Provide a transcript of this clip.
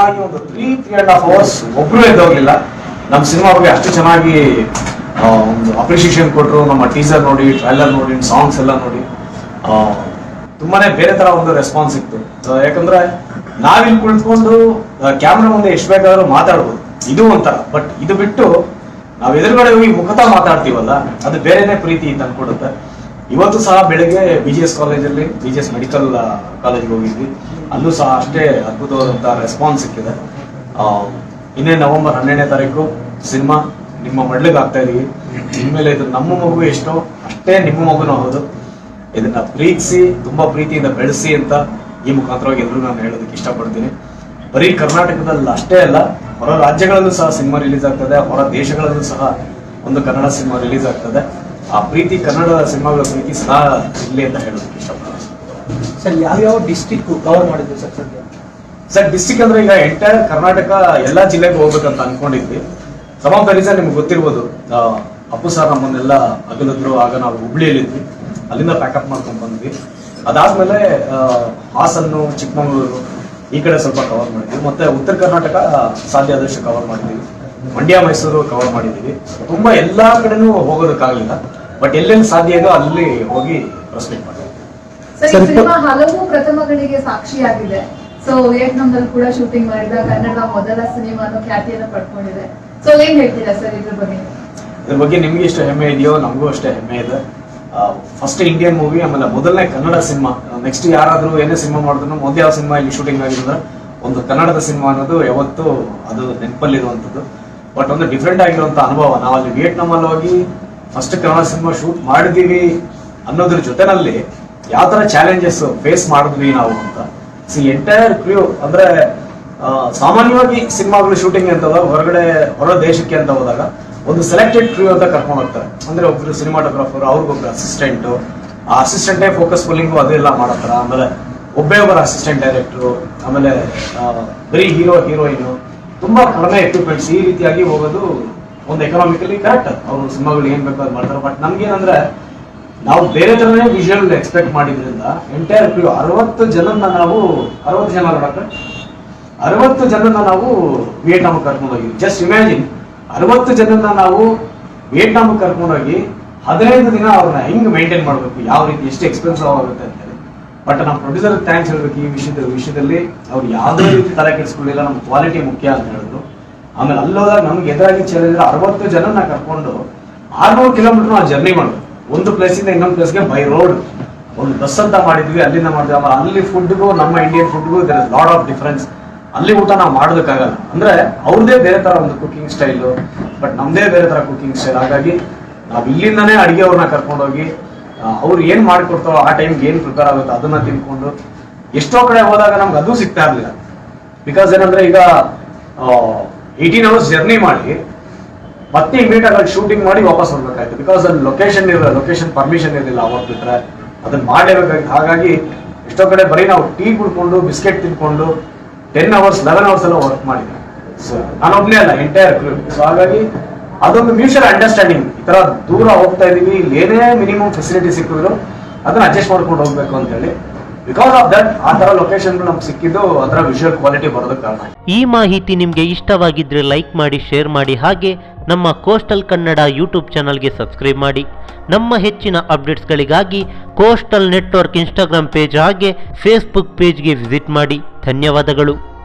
ಚೆನ್ನಾಗಿ ಒಂದು 3.5 hours ಒಬ್ರು ಎದ್ದೋಗ್ಲಿಲ್ಲ. ನಮ್ಮ ಸಿನಿಮಾ ಬಗ್ಗೆ ಅಷ್ಟು ಚೆನ್ನಾಗಿ ಒಂದು ಅಪ್ರಿಸಿಯೇಷನ್ ಕೊಟ್ಟರು. ನಮ್ಮ ಟೀಸರ್ ನೋಡಿ, ಟ್ರೈಲರ್ ನೋಡಿ, ಸಾಂಗ್ಸ್ ಎಲ್ಲ ನೋಡಿ ತುಂಬಾನೇ ಬೇರೆ ತರ ಒಂದು ರೆಸ್ಪಾನ್ಸ್ ಇತ್ತು. ಯಾಕಂದ್ರೆ ನಾವಿಲ್ಲಿ ಕುಳಿತುಕೊಂಡು ಕ್ಯಾಮ್ರಾ ಮುಂದೆ ಎಷ್ಟು ಬೇಕಾದ್ರೂ ಮಾತಾಡ್ಬೋದು, ಇದು ಒಂಥರ. ಬಟ್ ಇದು ಬಿಟ್ಟು ನಾವು ಎದುರುಗಡೆ ಹೋಗಿ ಮುಖತ ಮಾತಾಡ್ತೀವಲ್ಲ, ಅದು ಬೇರೆನೇ ಪ್ರೀತಿ ತಂದ್ಕೊಡುತ್ತೆ. ಇವತ್ತು ಸಹ ಬೆಳಗ್ಗೆ BGS ಕಾಲೇಜಲ್ಲಿ, BGS ಮೆಡಿಕಲ್ ಕಾಲೇಜ್ಗೆ ಹೋಗಿದ್ವಿ. ಅಲ್ಲೂ ಸಹ ಅಷ್ಟೇ ಅದ್ಭುತವಾದಂಥ ರೆಸ್ಪಾನ್ಸ್ ಸಿಕ್ಕಿದೆ. ಇನ್ನೇ ನವೆಂಬರ್ 12ನೇ ತಾರೀಕು ಸಿನಿಮಾ ನಿಮ್ಮ ಮಡ್ಲಿಗೆ ಆಗ್ತಾ ಇದೀವಿ. ಇನ್ಮೇಲೆ ಇದು ನಮ್ಮ ಮಗು ಎಷ್ಟೋ ಅಷ್ಟೇ ನಿಮ್ಮ ಮಗುನೂ ಹೌದು. ಇದನ್ನ ಪ್ರೀತಿಸಿ, ತುಂಬಾ ಪ್ರೀತಿಯಿಂದ ಬೆಳೆಸಿ ಅಂತ ಈ ಮುಖಾಂತರವಾಗಿ ಎಲ್ಲರೂ ನಾನು ಹೇಳೋದಕ್ಕೆ ಇಷ್ಟಪಡ್ತೀನಿ. ಬರೀ ಕರ್ನಾಟಕದಲ್ಲಿ ಅಷ್ಟೇ ಅಲ್ಲ, ಹೊರ ರಾಜ್ಯಗಳಲ್ಲೂ ಸಹ ಸಿನಿಮಾ ರಿಲೀಸ್ ಆಗ್ತದೆ, ಹೊರ ದೇಶಗಳಲ್ಲೂ ಸಹ ಒಂದು ಕನ್ನಡ ಸಿನಿಮಾ ರಿಲೀಸ್ ಆಗ್ತದೆ. ಆ ಪ್ರೀತಿ, ಕನ್ನಡದ ಸಿನಿಮಾಗಳ ಪ್ರೀತಿ ಸಹ ಇರಲಿ ಅಂತ ಹೇಳೋದಕ್ಕೆ ಇಷ್ಟಪಡ್ತೀನಿ. ಸರ್, ಯಾವ್ಯಾವ ಡಿಸ್ಟ್ರಿಕ್ಟ್ ಕವರ್ ಮಾಡಿದ್ವಿ ಸರ್ ಸದ್ಯ? ಸರ್, ಡಿಸ್ಟ್ರಿಕ್ಟ್ ಅಂದ್ರೆ ಈಗ ಎಂಟೈರ್ ಕರ್ನಾಟಕ ಎಲ್ಲಾ ಜಿಲ್ಲೆಗೆ ಹೋಗ್ಬೇಕಂತ ಅನ್ಕೊಂಡಿದ್ವಿ. ಸಮ್ ಆಫ್ ದ ರೀಸನ್ ನಿಮ್ಗೆ ಗೊತ್ತಿರ್ಬೋದು, ಅಪ್ಪು ಸರ್ ನಮ್ಮನ್ನೆಲ್ಲ ಅಗಲಿದ್ರು. ಆಗ ನಾವು ಹುಬ್ಳಿಯಲ್ಲಿದ್ವಿ, ಅಲ್ಲಿಂದ ಪ್ಯಾಕಪ್ ಮಾಡ್ಕೊಂಡು ಬಂದ್ವಿ. ಅದಾದ್ಮೇಲೆ ಹಾಸನ್ನು, ಚಿಕ್ಕಮಗಳೂರು ಈ ಕಡೆ ಸ್ವಲ್ಪ ಕವರ್ ಮಾಡಿದ್ವಿ. ಮತ್ತೆ ಉತ್ತರ ಕರ್ನಾಟಕ ಸಾಧ್ಯ ಆದಷ್ಟು ಕವರ್ ಮಾಡಿದ್ದೀವಿ. ಮಂಡ್ಯ, ಮೈಸೂರು ಕವರ್ ಮಾಡಿದ್ದೀವಿ. ತುಂಬಾ ಎಲ್ಲಾ ಕಡೆನೂ ಹೋಗೋದಕ್ಕಾಗಲಿಲ್ಲ, ಬಟ್ ಎಲ್ಲೆಲ್ಲಿ ಸಾಧ್ಯ ಇದೋ ಅಲ್ಲಿ ಹೋಗಿ ಪ್ರಸ್ಪೆಕ್ಟ್ ಮಾಡಿದ್ವಿ. ಸಿನಿಮಾ ಹಲವು ಪ್ರಥಮಗಳಿಗೆ ಸಾಕ್ಷಿಯಾಗಿದೆ. ಸೊ ವಿಯೆಟ್ನಾಂದಲ್ಲಿ ಕೂಡ ಶೂಟಿಂಗ್ ಮಾಡಿದ ಕನ್ನಡದ ಮೊದಲ ಸಿನಿಮಾ ಅನ್ನೋ ಖ್ಯಾತಿಯನ್ನು ಪಡ್ಕೊಂಡಿದೆ. ಸೊ ಏನ್ ಹೇಳ್ತೀರಾ ಸರ್ ಇದ್ರ ಬಗ್ಗೆ? ಇದ್ರ ಬಗ್ಗೆ ನಿಮ್ಗೆ ಎಷ್ಟು ಹೆಮ್ಮೆ ಇದೆಯೋ ನಮಗೂ ಅಷ್ಟೇ ಹೆಮ್ಮೆ ಇದೆ. ಫಸ್ಟ್ ಇಂಡಿಯನ್ ಮೂವಿ, ಆಮೇಲೆ ಮೊದಲನೇ ಕನ್ನಡ ಸಿನಿಮಾ. ನೆಕ್ಸ್ಟ್ ಯಾರಾದ್ರೂ ಏನೇ ಸಿನಿಮಾ ಮಾಡಿದ್ರು, ಮೊದಲು ಯಾವ ಸಿನಿಮಾ ಇಲ್ಲಿ ಶೂಟಿಂಗ್ ಆಗಿದ್ರೆ ಒಂದು ಕನ್ನಡದ ಸಿನಿಮಾ ಅನ್ನೋದು ಯಾವತ್ತೂ ಅದು ನೆನಪಲ್ಲಿರುವಂಥದ್ದು. ಬಟ್ ಒಂದು ಡಿಫ್ರೆಂಟ್ ಆಗಿರುವಂತ ಅನುಭವ. ನಾವು ಅಲ್ಲಿ ವಿಯೆಟ್ನಾಮಲ್ಲಿ ಹೋಗಿ ಫಸ್ಟ್ ಕನ್ನಡ ಸಿನಿಮಾ ಶೂಟ್ ಮಾಡಿದೀವಿ ಅನ್ನೋದ್ರ ಜೊತೆನಲ್ಲಿ ಯಾವ ತರ ಚಾಲೆಂಜಸ್ ಫೇಸ್ ಮಾಡಿದ್ವಿ ನಾವು ಅಂತ. ಎಂಟೈರ್ ಕ್ರೂ ಅಂದ್ರೆ ಸಾಮಾನ್ಯವಾಗಿ ಸಿನಿಮಾಗಳು ಶೂಟಿಂಗ್ ಅಂತ ಹೊರ ದೇಶಕ್ಕೆ ಅಂತ ಹೋದಾಗ ಒಂದು ಸೆಲೆಕ್ಟೆಡ್ ಕ್ರೂ ಅಂತ ಕರ್ಕೊಂಡು ಹೋಗ್ತಾರೆ. ಅಂದ್ರೆ ಒಬ್ರು ಸಿನಿಮಾಟೋಗ್ರಾಫರ್, ಅವ್ರಿಗೊಬ್ರು ಅಸಿಸ್ಟೆಂಟ್, ಆ ಅಸಿಸ್ಟೆಂಟೇ ಫೋಕಸ್ ಪುಲ್ಲಿಂಗು ಅದೆಲ್ಲ ಮಾಡತ್ತಾರ. ಆಮೇಲೆ ಒಬ್ಬರ ಅಸಿಸ್ಟೆಂಟ್ ಡೈರೆಕ್ಟ್ರು, ಆಮೇಲೆ ಬರೀ ಹೀರೋಯಿನ್, ತುಂಬಾ ಕಡಿಮೆ ಎಕ್ವಿಪ್ಮೆಂಟ್ಸ್. ಈ ರೀತಿಯಾಗಿ ಹೋಗೋದು ಒಂದು ಎಕನಾಮಿಕಲಿ ಕರೆಕ್ಟ್. ಅವರು ಸಿನಿಮಾಗಳು ಏನ್ ಬೇಕಾದ್ರು ಮಾಡ್ತಾರೆ. ಬಟ್ ನಮ್ಗೇನಂದ್ರೆ ನಾವು ಬೇರೆ ತರನೇ ವಿಜುವಲ್ ಎಕ್ಸ್ಪೆಕ್ಟ್ ಮಾಡಿದ್ರಿಂದ ಎಂಟೈರ್ ಕ್ರೂ 60 ಜನನ ನಾವು 60 ಜನನ ನಾವು ವಿಯೆಟ್ನಾಮ್ ಕರ್ಕೊಂಡು ಹೋಗಿದ್ವಿ. ಜಸ್ಟ್ ಇಮ್ಯಾಜಿನ್, 60 ಜನನ ನಾವು ವಿಯೆಟ್ನಾಮ್ ಕರ್ಕೊಂಡೋಗಿ 15 ದಿನ ಅವ್ರನ್ನ ಹೆಂಗ್ ಮೇಂಟೈನ್ ಮಾಡ್ಬೇಕು, ಯಾವ ರೀತಿ, ಎಷ್ಟು ಎಕ್ಸ್ಪೆನ್ಸಿವ್ ಆಗುತ್ತೆ ಅಂತ ಹೇಳಿ. ಬಟ್ ನಮ್ಮ ಪ್ರೊಡ್ಯೂಸರ್ ಥ್ಯಾಂಕ್ಸ್ ಹೇಳ್ಬೇಕು. ಈ ವಿಷಯದಲ್ಲಿ ಅವ್ರು ಯಾವುದೇ ರೀತಿ ತಲೆ ಕೆಡಿಸ್ಕೊಳ್ಳಿಲ್ಲ. ನಮ್ಮ ಕ್ವಾಲಿಟಿ ಮುಖ್ಯ ಅಂತ ಹೇಳಿದ್ರು. ಆಮೇಲೆ ಅಲ್ಲೋದಾಗ ನಮ್ಗೆ ಎದುರಾಗಿ ಚಾಲೆಂಜ್ 60 ಜನನ ಕರ್ಕೊಂಡು 600 ಕಿಲೋಮೀಟರ್ ನಾವು ಜರ್ನಿ ಮಾಡ್ಬೇಕು. ಒಂದು ಪ್ಲೇಸಿಂದ ಇನ್ನೊಂದು ಪ್ಲೇಸ್ಗೆ ಬೈ ರೋಡ್ ಒಂದು ಬಸ್ ಅಂತ ಮಾಡಿದ್ವಿ, ಅಲ್ಲಿಂದ ಮಾಡಿದ್ವಿ. ಆಮೇಲೆ ಅಲ್ಲಿ ಫುಡ್ಗೂ ನಮ್ಮ ಇಂಡಿಯನ್ ಫುಡ್ಗೂ there is lot of difference. ಅಲ್ಲಿ ಊಟ ನಾವು ಮಾಡೋದಕ್ಕಾಗಲ್ಲ. ಅಂದ್ರೆ ಅವ್ರದೇ ಬೇರೆ ತರ ಒಂದು ಕುಕಿಂಗ್ ಸ್ಟೈಲು, ಬಟ್ ನಮ್ದೇ ಬೇರೆ ತರ ಕುಕಿಂಗ್ ಸ್ಟೈಲ್. ಹಾಗಾಗಿ ನಾವು ಇಲ್ಲಿಂದನೇ ಅಡಿಗೆ ಅವ್ರನ್ನ ಕರ್ಕೊಂಡೋಗಿ ಅವ್ರು ಏನ್ ಮಾಡ್ಕೊಡ್ತಾರೋ ಆ ಟೈಮ್ಗೆ ಏನ್ ಪ್ರಿಪೇರ್ ಆಗುತ್ತೋ ಅದನ್ನ ತಿನ್ಕೊಂಡು, ಎಷ್ಟೋ ಕಡೆ ಹೋದಾಗ ನಮ್ಗೆ ಅದು ಸಿಗ್ತಾ ಇರ್ಲಿಲ್ಲ. ಬಿಕಾಸ್ ಏನಂದ್ರೆ ಈಗ 18 hours ಜರ್ನಿ ಮಾಡಿ ಮತ್ತೆ ಇಮಿಡಿಯೇಟ್ ಆಗಿ ಶೂಟಿಂಗ್ ಮಾಡಿ ವಾಪಸ್ ಹೋಗ್ಬೇಕಾಯ್ತು. ಬಿಕಾಸ್ ಅಲ್ಲಿ ಲೊಕೇಶನ್ ಪರ್ಮಿಷನ್ ಇರಲಿಲ್ಲ. ಅವತ್ತು ಬಿಟ್ರೆ ಅದನ್ನ ಮಾಡಲೇಬೇಕಾಗಿತ್ತು. ಹಾಗಾಗಿ ಎಷ್ಟೋ ಕಡೆ ಬರೀ ನಾವು ಟೀ ಕುಡ್ಕೊಂಡು, ಬಿಸ್ಕೆಟ್ ತಿನ್ಕೊಂಡು 10 hours 11 hours ಎಲ್ಲ ವರ್ಕ್ ಮಾಡಿದ್ವಿ. ಸೊ ನಾನೊಬ್ನೇ ಅಲ್ಲ, ಎಂಟೈರ್ ಕ್ರೂ. ಸೊ ಹಾಗಾಗಿ ಅದೊಂದು ಮ್ಯೂಚುವಲ್ ಅಂಡರ್ಸ್ಟ್ಯಾಂಡಿಂಗ್. ಈ ತರ ದೂರ ಹೋಗ್ತಾ ಇದೀವಿ, ಇಲ್ಲಿ ಏನೇ ಮಿನಿಮಮ್ ಫೆಸಿಲಿಟಿ ಸಿಕ್ಕಿದ್ರು ಅದನ್ನ ಅಡ್ಜಸ್ಟ್ ಮಾಡ್ಕೊಂಡು ಹೋಗ್ಬೇಕು ಅಂತ ಹೇಳಿ. ಬಿಕಾಸ್ ಆಫ್ ದಟ್ ಆ ತರ ಲೊಕೇಶನ್ ನಮ್ಗೆ ಸಿಕ್ಕಿದ್ದು ಅದರ ವಿಜುವಲ್ ಕ್ವಾಲಿಟಿ ಬರೋದಕ್ಕೆ ಕಾರಣ. ಈ ಮಾಹಿತಿ ನಿಮಗೆ ಇಷ್ಟವಾಗಿದ್ರೆ ಲೈಕ್ ಮಾಡಿ, ಶೇರ್ ಮಾಡಿ. ಹಾಗೆ ನಮ್ಮ ಕೋಸ್ಟಲ್ ಕನ್ನಡ ಯೂಟ್ಯೂಬ್ ಚಾನಲ್ಗೆ ಸಬ್ಸ್ಕ್ರೈಬ್ ಮಾಡಿ. ನಮ್ಮ ಹೆಚ್ಚಿನ ಅಪ್ಡೇಟ್ಸ್ಗಳಿಗಾಗಿ ಕೋಸ್ಟಲ್ ನೆಟ್ವರ್ಕ್ ಇನ್ಸ್ಟಾಗ್ರಾಮ್ ಪೇಜ್ ಹಾಗೆ ಫೇಸ್ಬುಕ್ ಪೇಜ್ಗೆ ವಿಸಿಟ್ ಮಾಡಿ. ಧನ್ಯವಾದಗಳು.